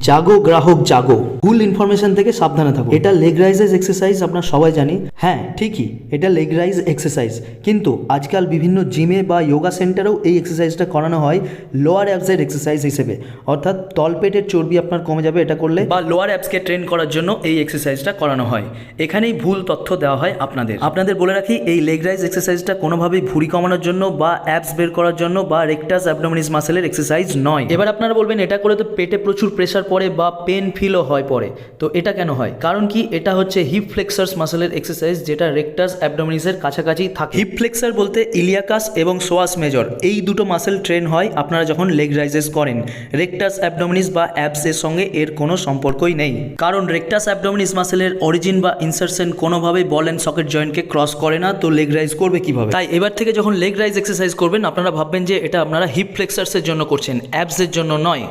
জাগো গ্রাহক জাগো, ভুল ইনফরমেশন থেকে সাবধানে থাকো। এটা লেগ রাইজেস এক্সারসাইজ, আপনারা সবাই জানি। হ্যাঁ ঠিকই, এটা লেগ রাইজ এক্সারসাইজ, কিন্তু আজকাল বিভিন্ন জিমে বা যোগা সেন্টারেও এই এক্সারসাইজটা করানো হয় লোয়ার অ্যাবসের এক্সারসাইজ হিসেবে। অর্থাৎ তলপেটের চর্বি আপনার কমে যাবে এটা করলে, বা লোয়ার অ্যাবসকে ট্রেন করার জন্য এই এক্সারসাইজটা করানো হয়। এখানেই ভুল তথ্য দেওয়া হয় আপনাদের বলে রাখি, এই লেগ রাইজ এক্সারসাইজটা কোনোভাবেই ভুঁড়ি কমানোর জন্য বা অ্যাবস বের করার জন্য বা রেকটাস অ্যাবডোমিনিস মাসেলের এক্সারসাইজ নয়। এবার আপনারা বলবেন এটা করে তো পেটে প্রচুর প্রেশার পড়ে বা পেন ফিলও হয় পরে, তো এটা কেন হয়? কারণ কি, এটা হচ্ছে হিপ ফ্লেক্সার্স মাসেলের এক্সারসাইজ, যেটা রেকটাস অ্যাবডোমিনিসের কাছাকাছি থাকে। হিপ ফ্লেক্সার বলতে ইলিয়াকাস এবং সোয়াস মেজর, এই দুটো মাসেল ট্রেন হয় আপনারা যখন লেগ রাইজেস করেন। রেকটাস অ্যাবডোমিনিস বা অ্যাবসের সঙ্গে এর কোনো সম্পর্কই নেই, কারণ রেকটাস অ্যাবডোমিনিস মাসেলের অরিজিন বা ইনসারশন কোনোভাবেই বল অ্যান্ড সকেট জয়েন্টকে ক্রস করে না, তো লেগ রাইজ করবে কিভাবে? তাই এবার থেকে যখন লেগ রাইজ এক্সারসাইজ করবেন আপনারা ভাববেন যে এটা আপনারা হিপ ফ্লেক্সার্সের জন্য করছেন, অ্যাবসের জন্য নয়।